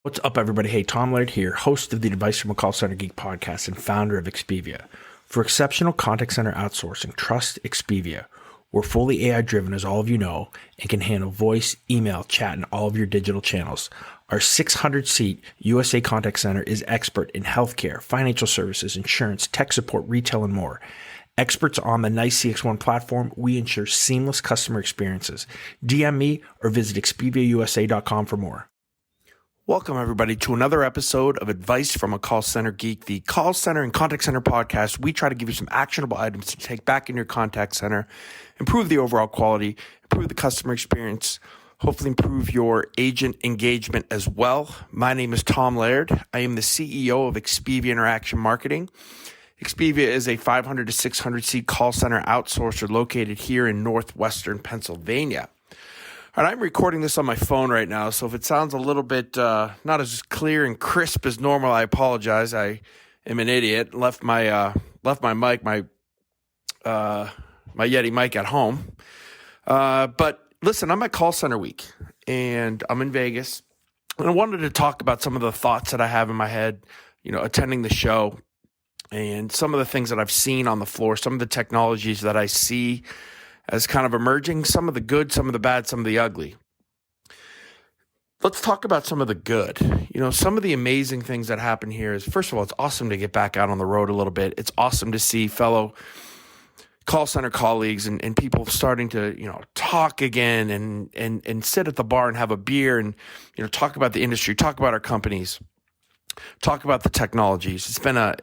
What's up, everybody? Hey, Tom Laird here, host of the Advice from a Call Center Geek podcast and founder of Expivia. For exceptional contact center outsourcing, trust Expivia. We're fully AI-driven, as all of you know, and can handle voice, email, chat, and all of your digital channels. Our 600-seat USA contact center is expert in healthcare, financial services, insurance, tech support, retail, and more. Experts on the NICE CX1 platform, we ensure seamless customer experiences. DM me or visit expiviausa.com for more. Welcome, everybody, to another episode of Advice from a Call Center Geek, the call center and contact center podcast. We try to give you some actionable items to take back in your contact center, improve the overall quality, improve the customer experience, hopefully improve your agent engagement as well. My name is Tom Laird. I am the CEO of Expivia Interaction Marketing. Expivia is a 500 to 600 seat call center outsourcer located here in northwestern Pennsylvania. All right, I'm recording this on my phone right now, so if it sounds a little bit not as clear and crisp as normal, I apologize. I am an idiot. Left my mic, my Yeti mic at home. But listen, I'm at Call Center Week, and I'm in Vegas, and I wanted to talk about some of the thoughts that I have in my head, attending the show, and some of the things that I've seen on the floor, some of the technologies that I see as kind of emerging, some of the good, some of the bad, some of the ugly. Let's talk about some of the good. Some of the amazing things that happen here is, first of all, it's awesome to get back out on the road a little bit. It's awesome to see fellow call center colleagues and people starting to, talk again and sit at the bar and have a beer and, talk about the industry, talk about our companies, talk about the technologies. It's been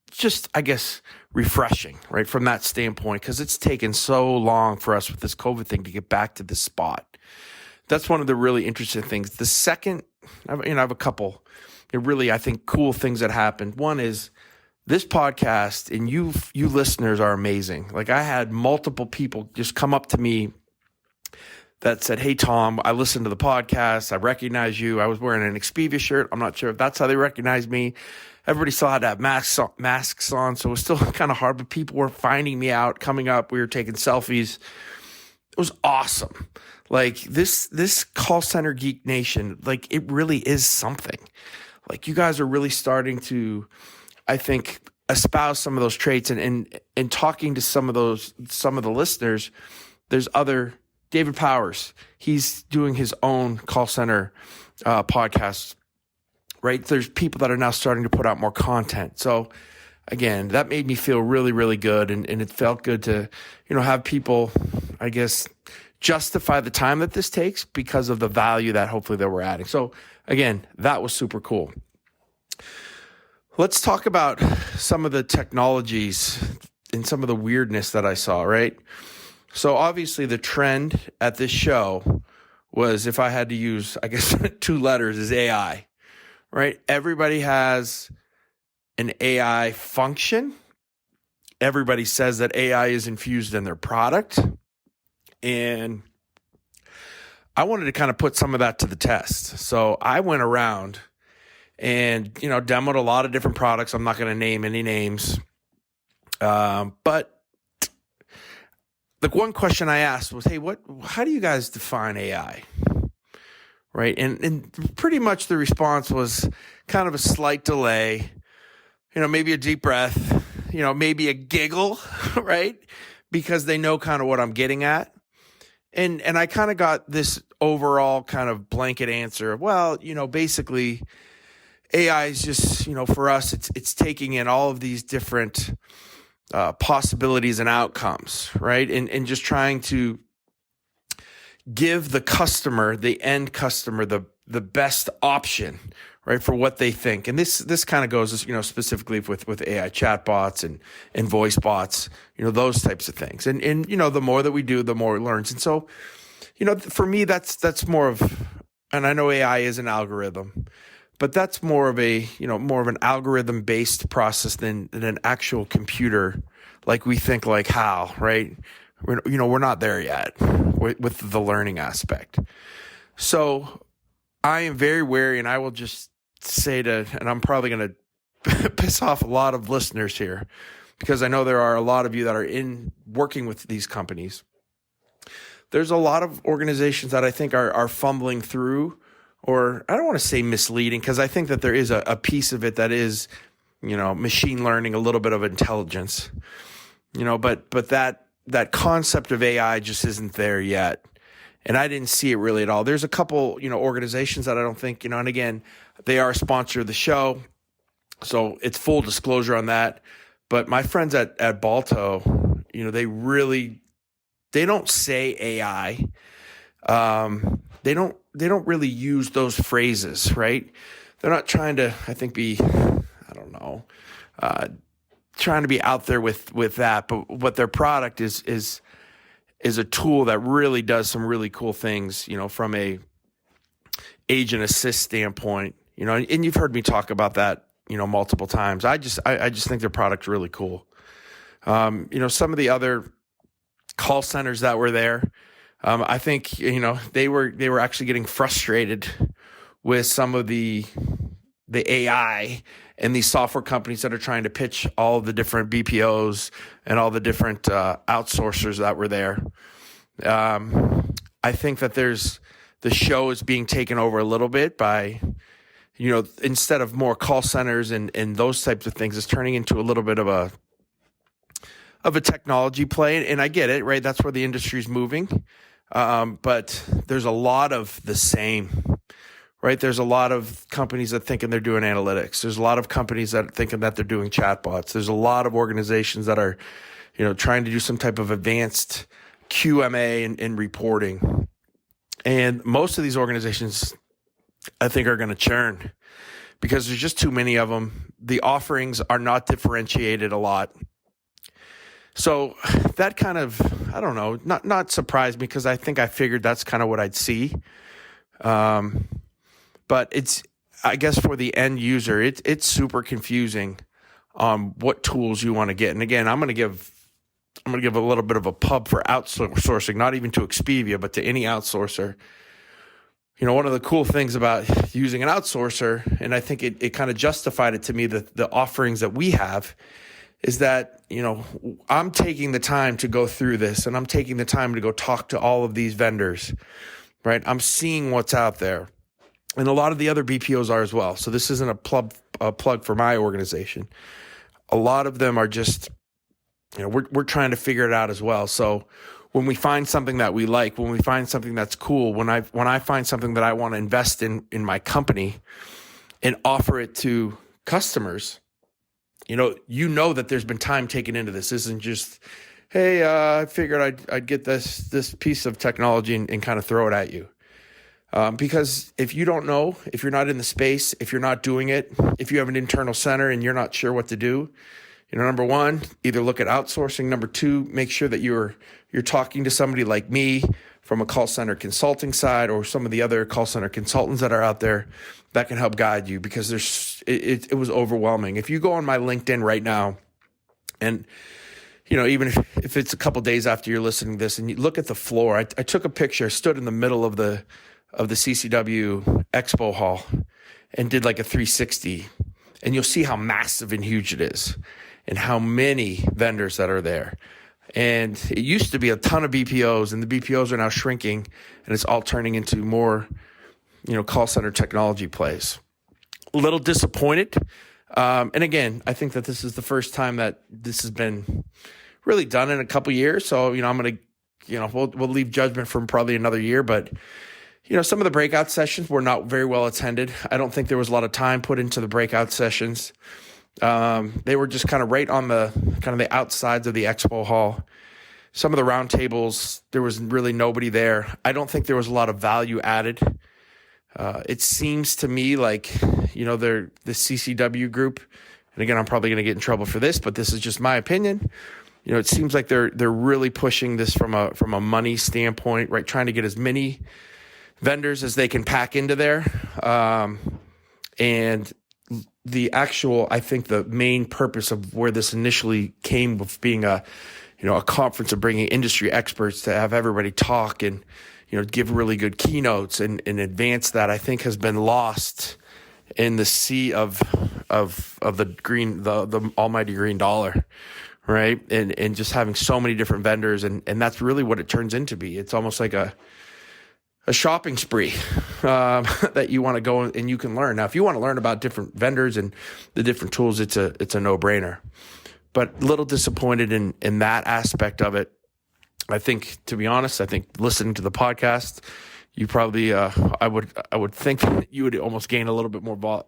just, I guess, refreshing, right, from that standpoint, because it's taken so long for us with this COVID thing to get back to this spot. That's one of the really interesting things. The second, I have a couple really, I think, cool things that happened. One is this podcast, and you listeners are amazing. Like, I had multiple people just come up to me that said, "Hey, Tom, I listened to the podcast. I recognize you. I was wearing an Expivia shirt. I'm not sure if that's how they recognize me." Everybody still had to have masks on, so it was still kind of hard, but people were finding me out, coming up. We were taking selfies. It was awesome. Like, this Call Center Geek Nation, like, it really is something. Like, you guys are really starting to, I think, espouse some of those traits, and talking to some of the listeners. There's other David Powers. He's doing his own call center podcast. Right? There's people that are now starting to put out more content. So again, that made me feel really, really good. And it felt good to, have people, I guess, justify the time that this takes because of the value that hopefully that we're adding. So again, that was super cool. Let's talk about some of the technologies and some of the weirdness that I saw, right? So obviously the trend at this show was, if I had to use, I guess, 2 letters, is AI. Right? Everybody has an AI function. Everybody says that AI is infused in their product. And I wanted to kind of put some of that to the test. So I went around and, demoed a lot of different products. I'm not going to name any names. But the one question I asked was, hey, how do you guys define AI? Right. And pretty much the response was kind of a slight delay, maybe a deep breath, maybe a giggle, right? Because they know kind of what I'm getting at. And I kind of got this overall kind of blanket answer of, well, basically AI is just, for us, it's taking in all of these different possibilities and outcomes, right? And just trying to give the customer, the end customer, the best option, right, for what they think. And this kind of goes, specifically with AI chatbots and voice bots, those types of things. And the more that we do, the more it learns. And so, for me, that's more of, and I know AI is an algorithm, but that's more of an algorithm based process than an actual computer, like we think like HAL, right? We're not there yet with the learning aspect. So I am very wary, and I will just say and I'm probably going to piss off a lot of listeners here, because I know there are a lot of you that are working with these companies. There's a lot of organizations that I think are fumbling through or I don't want to say misleading, because I think that there is a piece of it that is, machine learning, a little bit of intelligence, but that concept of AI just isn't there yet. And I didn't see it really at all. There's a couple, organizations that I don't think, and again, they are a sponsor of the show, so it's full disclosure on that. But my friends at Balto, they don't say AI. They don't really use those phrases, right? They're not trying to, I think, trying to be out there with that. But what their product is a tool that really does some really cool things, from a agent assist standpoint, and you've heard me talk about that, multiple times. I just think their product's really cool. Some of the other call centers that were there, I think, they were actually getting frustrated with some of the AI and these software companies that are trying to pitch all the different BPOs and all the different outsourcers that were there. I think that the show is being taken over a little bit by, instead of more call centers and those types of things, it's turning into a little bit of a technology play. And I get it, right? That's where the industry's moving. But there's a lot of the same, right? There's a lot of companies that thinking they're doing analytics. There's a lot of companies that are thinking that they're doing chatbots. There's a lot of organizations that are, trying to do some type of advanced QMA and reporting. And most of these organizations, I think, are going to churn because there's just too many of them. The offerings are not differentiated a lot. So that kind of, I don't know, not surprised me, because I think I figured that's kind of what I'd see. But it's, I guess, for the end user, it's super confusing on what tools you want to get. And again, I'm going to give a little bit of a pub for outsourcing, not even to Expivia, but to any outsourcer. One of the cool things about using an outsourcer, and I think it kind of justified it to me, the offerings that we have, is that, I'm taking the time to go through this, and I'm taking the time to go talk to all of these vendors, right? I'm seeing what's out there. And a lot of the other BPOs are as well. So this isn't a plug for my organization. A lot of them are just, we're trying to figure it out as well. So when we find something that we like, when we find something that's cool, when I find something that I want to invest in my company and offer it to customers, that there's been time taken into this. This isn't just, hey, I figured I'd get this piece of technology and kind of throw it at you. Because if you don't know, if you're not in the space, if you're not doing it, if you have an internal center and you're not sure what to do, number one, either look at outsourcing. Number two, make sure that you're talking to somebody like me from a call center consulting side, or some of the other call center consultants that are out there that can help guide you, because it was overwhelming. If you go on my LinkedIn right now, and even if it's a couple days after you're listening to this, and you look at the floor, I took a picture, stood in the middle of the CCW Expo Hall and did like a 360, and you'll see how massive and huge it is and how many vendors that are there. And it used to be a ton of BPOs, and the BPOs are now shrinking, and it's all turning into more, call center technology plays. A little disappointed. And again, I think that this is the first time that this has been really done in a couple years. So, I'm going to, we'll leave judgment from probably another year, but some of the breakout sessions were not very well attended. I don't think there was a lot of time put into the breakout sessions. They were just kind of right on the outsides of the expo hall. Some of the round tables, there was really nobody there. I don't think there was a lot of value added. It seems to me like, they're the CCW group. And again, I'm probably going to get in trouble for this, but this is just my opinion. It seems like they're really pushing this from a money standpoint, right? Trying to get as many vendors as they can pack into there. And the actual, I think the main purpose of where this initially came with being a conference of bringing industry experts to have everybody talk and, give really good keynotes and advance that, I think has been lost in the sea of the almighty green dollar. Right. And just having so many different vendors. And that's really what it turns into be. It's almost like a a shopping spree that you want to go and you can learn. Now, if you want to learn about different vendors and the different tools, it's a no-brainer. But a little disappointed in that aspect of it. I think, to be honest, listening to the podcast, you probably I would think that you would almost gain a little bit more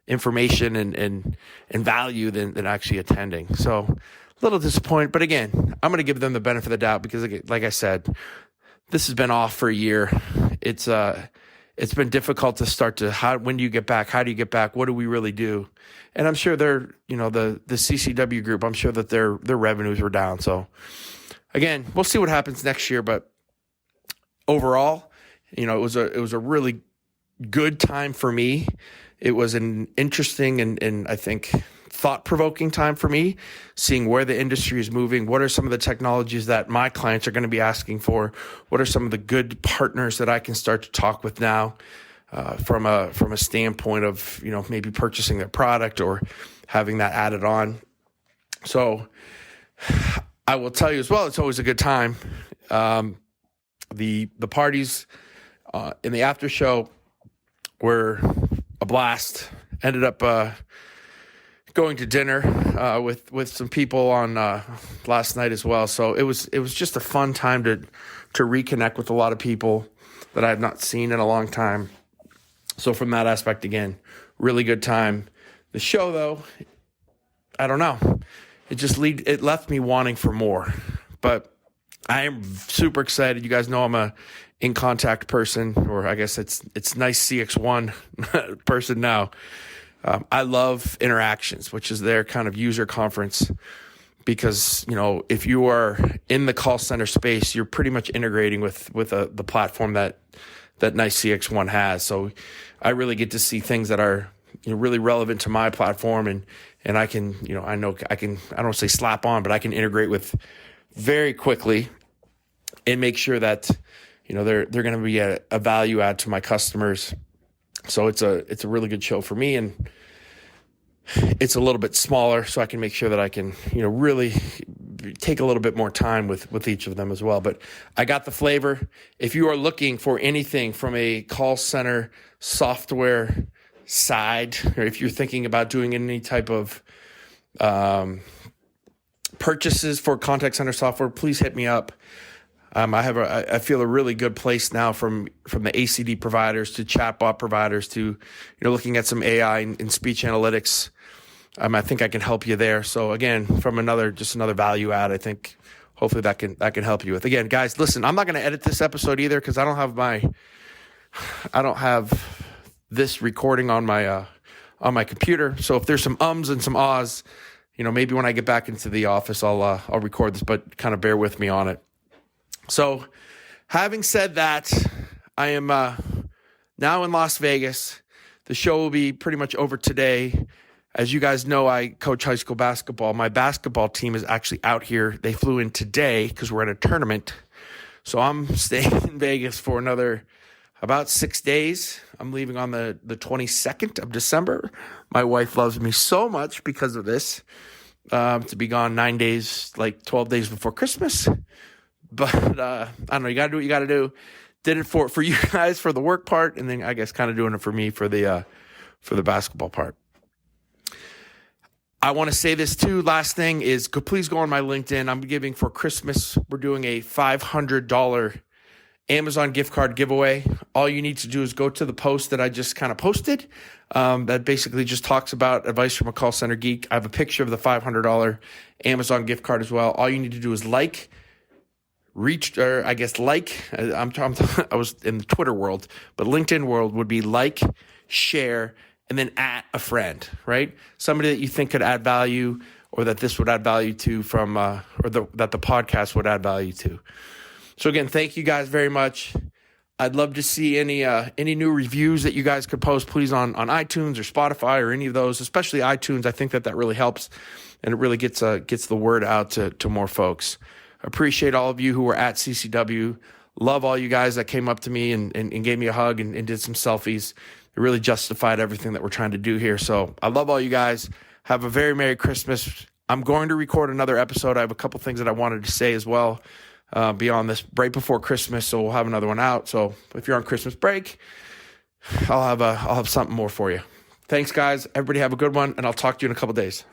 information and value than actually attending. So a little disappointed, but again, I'm going to give them the benefit of the doubt because, like I said, this has been off for a year. It's been difficult to start to when do you get back? How do you get back? What do we really do? And I'm sure the CCW group, I'm sure that their revenues were down. So again, we'll see what happens next year. But overall, it was a really good time for me. It was an interesting and I think thought-provoking time for me, seeing where the industry is moving. What are some of the technologies that my clients are going to be asking for? What are some of the good partners that I can start to talk with now from a standpoint of, maybe purchasing their product or having that added on? So I will tell you as well, it's always a good time. The parties in the after show were a blast. Ended up going to dinner with some people on last night as well. So it was just a fun time to reconnect with a lot of people that I have not seen in a long time. So from that aspect, again, really good time. The show, though, I don't know. It left me wanting for more. But I am super excited. You guys know I'm a in contact person, or I guess it's nice CX1 person now. I love Interactions, which is their kind of user conference, because, if you are in the call center space, you're pretty much integrating with the platform that Nice CX1 has. So I really get to see things that are really relevant to my platform, and I can, I don't say slap on, but I can integrate with very quickly and make sure that, they're going to be a value add to my customers. So it's a really good show for me, and it's a little bit smaller, so I can make sure that I can, really take a little bit more time with each of them as well. But I got the flavor. If you are looking for anything from a call center software side, or if you're thinking about doing any type of purchases for contact center software, please hit me up. I feel a really good place now from the ACD providers to chatbot providers to, looking at some AI and speech analytics. I think I can help you there. So again, from another value add, I think hopefully that can help you with. Again, guys, listen, I'm not going to edit this episode either, because I don't have this recording on my computer. So if there's some ums and some ahs, maybe when I get back into the office, I'll record this, but kind of bear with me on it. So having said that, I am now in Las Vegas. The show will be pretty much over today. As you guys know, I coach high school basketball. My basketball team is actually out here. They flew in today because we're in a tournament. So I'm staying in Vegas for another about 6 days. I'm leaving on the 22nd of December. My wife loves me so much because of this, to be gone 9 days, like 12 days before Christmas. But I don't know, you got to do what you got to do. Did it for you guys for the work part, and then I guess kind of doing it for me for the basketball part. I want to say this too. Last thing is, please go on my LinkedIn. I'm giving for Christmas. We're doing a $500 Amazon gift card giveaway. All you need to do is go to the post that I just kind of posted. That basically just talks about advice from a call center geek. I have a picture of the $500 Amazon gift card as well. All you need to do is I was in the Twitter world, but LinkedIn world would be like, share, and then at a friend, right? Somebody that you think could add value, or that this would add value to that the podcast would add value to. So again, thank you guys very much. I'd love to see any new reviews that you guys could post, please, on iTunes or Spotify or any of those, especially iTunes. I think that really helps, and it really gets the word out to more folks. Appreciate all of you who were at CCW. Love all you guys that came up to me and gave me a hug and did some selfies. It really justified everything that we're trying to do here. So I love all you guys. Have a very Merry Christmas. I'm going to record another episode. I have a couple things that I wanted to say as well. beyond this, right before Christmas. So we'll have another one out. So if you're on Christmas break, I'll have something more for you. Thanks, guys. Everybody have a good one, and I'll talk to you in a couple days.